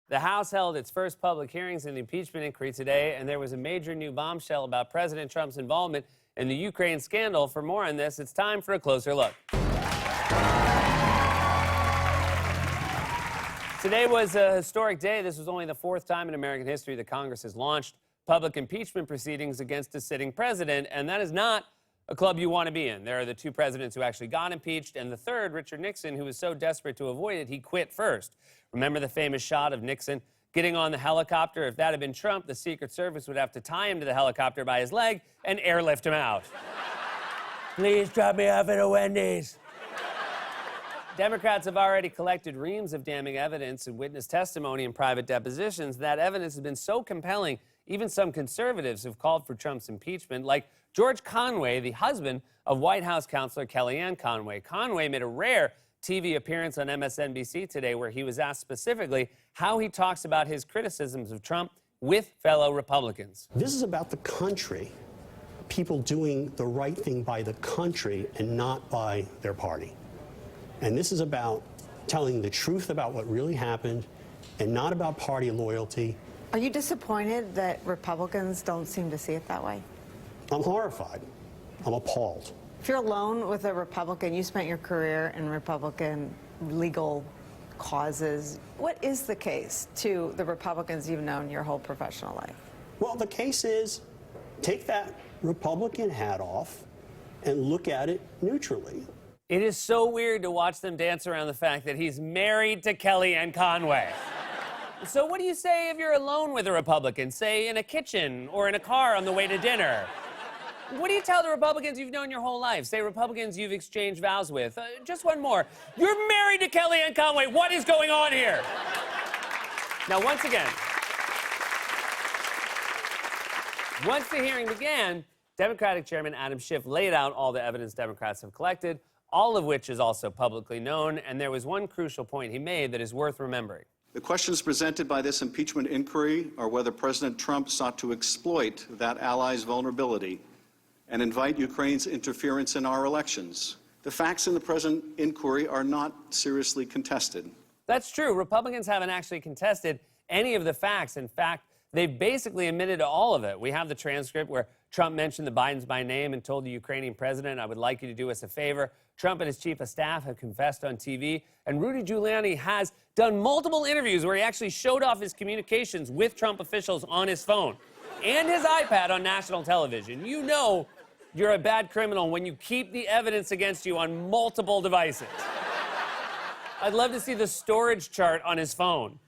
The House held its first public hearings in the impeachment inquiry today, and there was a major new bombshell about President Trump's involvement in the Ukraine scandal. For more on this, it's time for a closer look. Today was a historic day. This was only the fourth time in American history that Congress has launched public impeachment proceedings against a sitting president, and that is not a club you want to be in. There are the two presidents who actually got impeached, and the third, Richard Nixon, who was so desperate to avoid it, he quit first. Remember the famous shot of Nixon getting on the helicopter? If that had been Trump, the Secret Service would have to tie him to the helicopter by his leg and airlift him out. Please drop me off at a Wendy's. Democrats have already collected reams of damning evidence and witness testimony in private depositions. That evidence has been so compelling, even some conservatives have called for Trump's impeachment, like George Conway, the husband of White House counselor Kellyanne Conway. Conway made a rare TV appearance on MSNBC today where he was asked specifically how he talks about his criticisms of Trump with fellow Republicans. This is about the country, people doing the right thing by the country and not by their party. And this is about telling the truth about what really happened and not about party loyalty. Are you disappointed that Republicans don't seem to see it that way? I'm horrified. I'm appalled. If you're alone with a Republican, you spent your career in Republican legal causes. What is the case to the Republicans you've known your whole professional life? Well, the case is take that Republican hat off and look at it neutrally. It is so weird to watch them dance around the fact that he's married to Kellyanne Conway. So what do you say if you're alone with a Republican, say in a kitchen or in a car on the way to dinner? What do you tell the Republicans you've known your whole life? Say Republicans you've exchanged vows with. Just one more. You're married to Kellyanne Conway. What is going on here? Now, once the hearing began, Democratic Chairman Adam Schiff laid out all the evidence Democrats have collected, all of which is also publicly known, and there was one crucial point he made that is worth remembering. The questions presented by this impeachment inquiry are whether President Trump sought to exploit that ally's vulnerability and invite Ukraine's interference in our elections. The facts in the present inquiry are not seriously contested. That's true. Republicans haven't actually contested any of the facts. In fact, they've basically admitted to all of it. We have the transcript where Trump mentioned the Bidens by name and told the Ukrainian president, I would like you to do us a favor. Trump and his chief of staff have confessed on TV, and Rudy Giuliani has done multiple interviews where he actually showed off his communications with Trump officials on his phone and his iPad on national television. You know you're a bad criminal when you keep the evidence against you on multiple devices. I'd love to see the storage chart on his phone.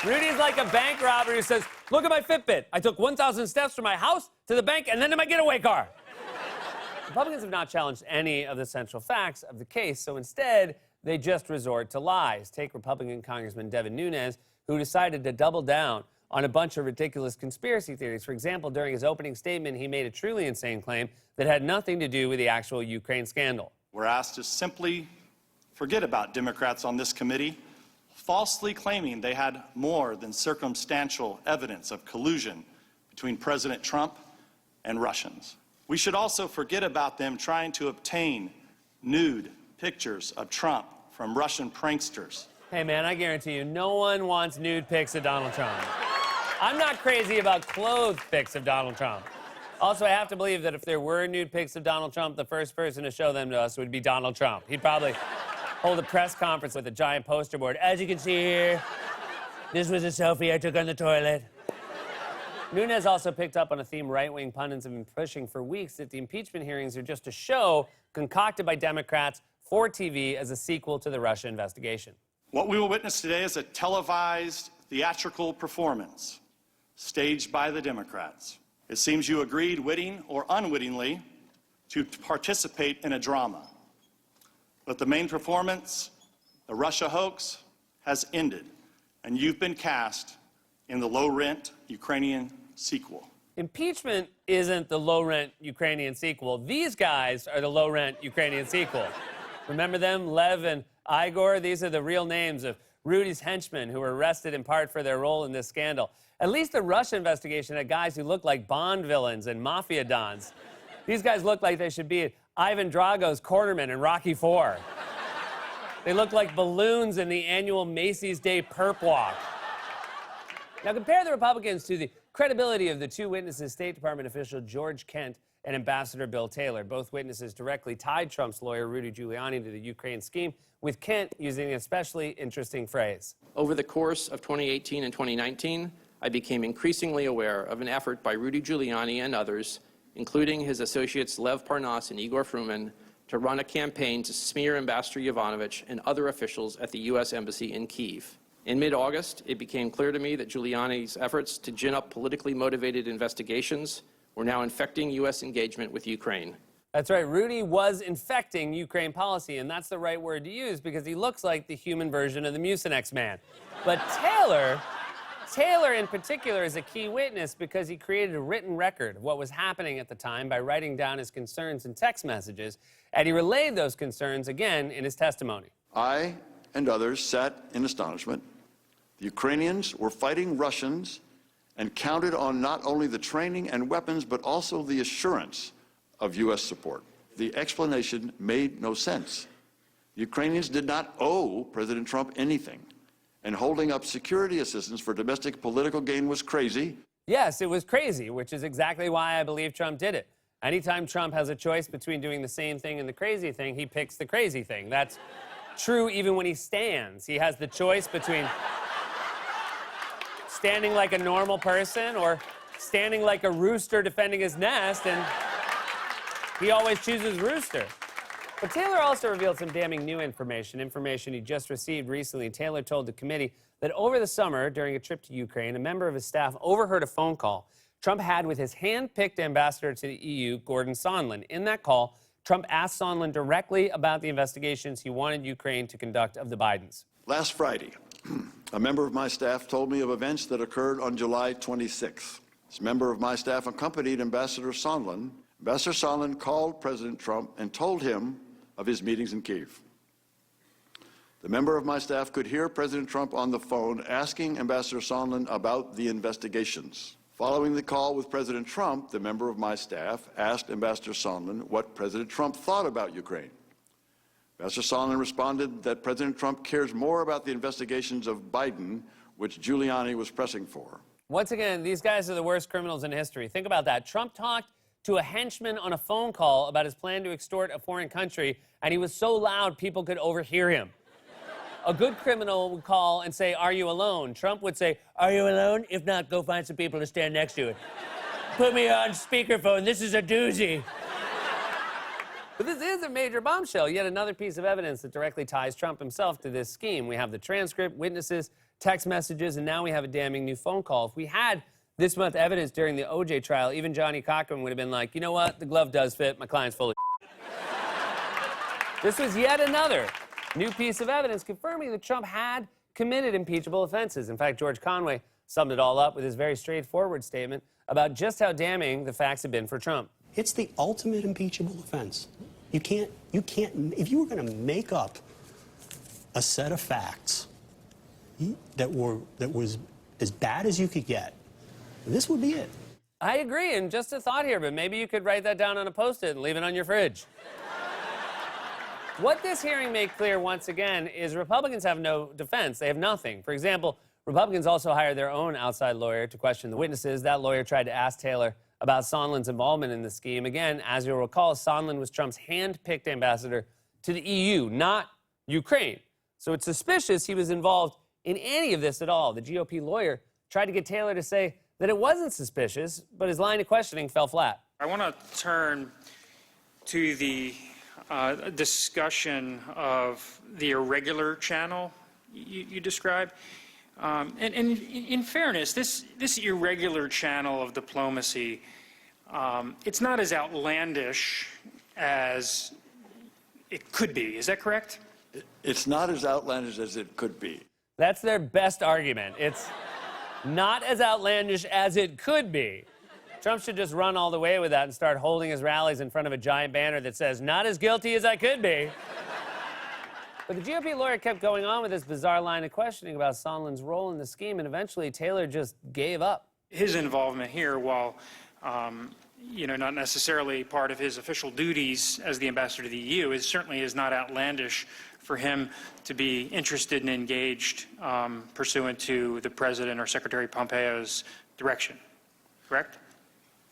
Rudy's like a bank robber who says, look at my Fitbit. I took 1,000 steps from my house to the bank and then to my getaway car. Republicans have not challenged any of the central facts of the case, so instead, they just resort to lies. Take Republican Congressman Devin Nunes, who decided to double down on a bunch of ridiculous conspiracy theories. For example, during his opening statement, he made a truly insane claim that had nothing to do with the actual Ukraine scandal. We're asked to simply forget about Democrats on this committee falsely claiming they had more than circumstantial evidence of collusion between President Trump and Russians. We should also forget about them trying to obtain nude pictures of Trump from Russian pranksters. Hey, man, I guarantee you, no one wants nude pics of Donald Trump. I'm not crazy about clothed pics of Donald Trump. Also, I have to believe that if there were nude pics of Donald Trump, the first person to show them to us would be Donald Trump. He'd probably hold a press conference with a giant poster board. As you can see here, this was a selfie I took on the toilet. Nunes also picked up on a theme right-wing pundits have been pushing for weeks, that the impeachment hearings are just a show concocted by Democrats for TV as a sequel to the Russia investigation. What we will witness today is a televised theatrical performance staged by the Democrats. It seems you agreed, witting or unwittingly, to participate in a drama. But the main performance, the Russia hoax, has ended, and you've been cast in the low-rent Ukrainian sequel. Impeachment isn't the low-rent Ukrainian sequel. These guys are the low-rent Ukrainian sequel. Remember them? Lev and Igor? These are the real names of Rudy's henchmen who were arrested in part for their role in this scandal. At least the Russia investigation had guys who looked like Bond villains and mafia dons. These guys look like they should be at Ivan Drago's cornermen in Rocky IV. They look like balloons in the annual Macy's Day Perp Walk. Now compare the Republicans to the credibility of the two witnesses, State Department official George Kent and Ambassador Bill Taylor. Both witnesses directly tied Trump's lawyer, Rudy Giuliani, to the Ukraine scheme, with Kent using an especially interesting phrase. Over the course of 2018 and 2019, I became increasingly aware of an effort by Rudy Giuliani and others, including his associates Lev Parnas and Igor Fruman, to run a campaign to smear Ambassador Yovanovitch and other officials at the U.S. Embassy in Kyiv. In mid-August, it became clear to me that Giuliani's efforts to gin up politically motivated investigations were now infecting U.S. engagement with Ukraine. That's right, Rudy was infecting Ukraine policy, and that's the right word to use because he looks like the human version of the Mucinex man. But Taylor in particular is a key witness because he created a written record of what was happening at the time by writing down his concerns in text messages, and he relayed those concerns again in his testimony. I and others sat in astonishment. The Ukrainians were fighting Russians and counted on not only the training and weapons, but also the assurance of U.S. support. The explanation made no sense. The Ukrainians did not owe President Trump anything, and holding up security assistance for domestic political gain was crazy. Yes, it was crazy, which is exactly why I believe Trump did it. Anytime Trump has a choice between doing the same thing and the crazy thing, he picks the crazy thing. That's true even when he stands. He has the choice between standing like a normal person or standing like a rooster defending his nest, and he always chooses rooster. But Taylor also revealed some damning new information he just received recently. Taylor told the committee that over the summer, during a trip to Ukraine, a member of his staff overheard a phone call Trump had with his hand-picked ambassador to the EU, Gordon Sondland. In that call, Trump asked Sondland directly about the investigations he wanted Ukraine to conduct of the Bidens. Last Friday, a member of my staff told me of events that occurred on July 26th. This member of my staff accompanied Ambassador Sondland. Ambassador Sondland called President Trump and told him of his meetings in Kyiv. The member of my staff could hear President Trump on the phone asking Ambassador Sondland about the investigations. Following the call with President Trump, the member of my staff asked Ambassador Sondland what President Trump thought about Ukraine. Ambassador Sondland responded that President Trump cares more about the investigations of Biden, which Giuliani was pressing for. Once again, these guys are the worst criminals in history. Think about that. Trump talked to a henchman on a phone call about his plan to extort a foreign country, and he was so loud people could overhear him. A good criminal would call and say, "Are you alone?" Trump would say, "Are you alone? If not, go find some people to stand next to it. Put me on speakerphone. This is a doozy." But this is a major bombshell, yet another piece of evidence that directly ties Trump himself to this scheme. We have the transcript, witnesses, text messages, and now we have a damning new phone call. If we had this much evidence during the O.J. trial, even Johnny Cochran would have been like, you know what? The glove does fit. My client's full of This was yet another new piece of evidence confirming that Trump had committed impeachable offenses. In fact, George Conway summed it all up with his very straightforward statement about just how damning the facts have been for Trump. It's the ultimate impeachable offense. You can't, if you were going to make up a set of facts that was as bad as you could get, this would be it. I agree, and just a thought here, but maybe you could write that down on a Post-it and leave it on your fridge. What this hearing made clear once again is Republicans have no defense. They have nothing. For example, Republicans also hired their own outside lawyer to question the witnesses. That lawyer tried to ask Taylor about Sondland's involvement in the scheme. Again, as you'll recall, Sondland was Trump's hand-picked ambassador to the EU, not Ukraine. So it's suspicious he was involved in any of this at all. The GOP lawyer tried to get Taylor to say that it wasn't suspicious, but his line of questioning fell flat. I want to turn to the discussion of the irregular channel you described. And in fairness, this irregular channel of diplomacy, it's not as outlandish as it could be. Is that correct? It's not as outlandish as it could be. That's their best argument. It's not as outlandish as it could be. Trump should just run all the way with that and start holding his rallies in front of a giant banner that says, "Not as guilty as I could be." But the GOP lawyer kept going on with this bizarre line of questioning about Sondland's role in the scheme, and eventually Taylor just gave up. His involvement here, while not necessarily part of his official duties as the ambassador to the EU, it certainly is not outlandish for him to be interested and engaged pursuant to the President or Secretary Pompeo's direction, correct?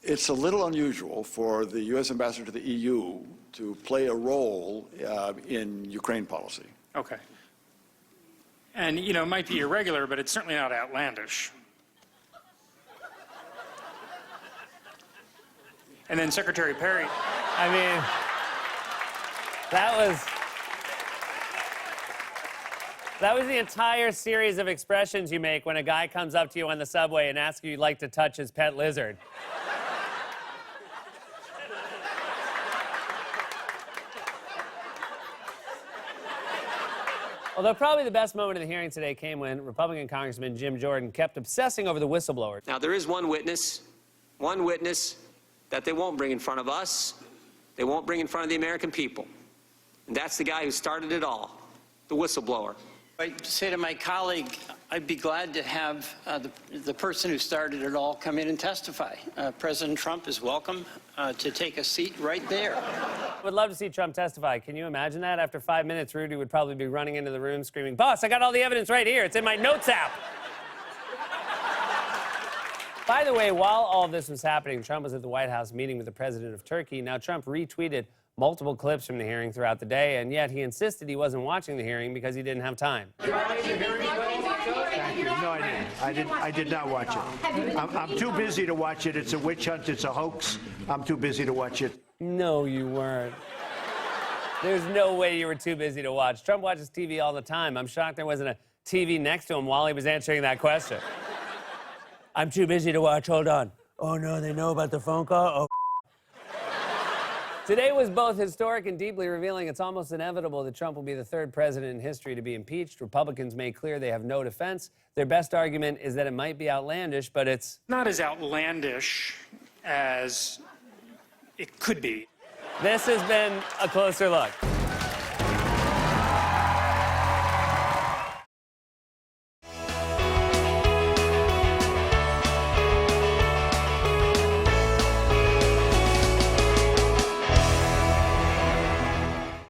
It's a little unusual for the U.S. ambassador to the EU to play a role in Ukraine policy. Okay. And, it might be irregular, but it's certainly not outlandish. And then Secretary Perry. I mean, that was the entire series of expressions you make when a guy comes up to you on the subway and asks you if you'd like to touch his pet lizard. Although probably the best moment of the hearing today came when Republican Congressman Jim Jordan kept obsessing over the whistleblower. Now, there is one witness that they won't bring in front of us, they won't bring in front of the American people. And that's the guy who started it all, the whistleblower. I say to my colleague, I'd be glad to have the person who started it all come in and testify. President Trump is welcome to take a seat right there. I would love to see Trump testify. Can you imagine that? After 5 minutes, Rudy would probably be running into the room screaming, "Boss, I got all the evidence right here. It's in my notes app." By the way, while all this was happening, Trump was at the White House meeting with the president of Turkey. Now, Trump retweeted multiple clips from the hearing throughout the day, and yet he insisted he wasn't watching the hearing because he didn't have time. No, I didn't. I did not watch it. I'm too busy to watch it. It's a witch hunt. It's a hoax. I'm too busy to watch it. No, you weren't. There's no way you were too busy to watch. Trump watches TV all the time. I'm shocked there wasn't a TV next to him while he was answering that question. I'm too busy to watch. Hold on. Oh, no, they know about the phone call? Oh. Today was both historic and deeply revealing. It's almost inevitable that Trump will be the third president in history to be impeached. Republicans made clear they have no defense. Their best argument is that it might be outlandish, but it's Not as outlandish as it could be. This has been A Closer Look.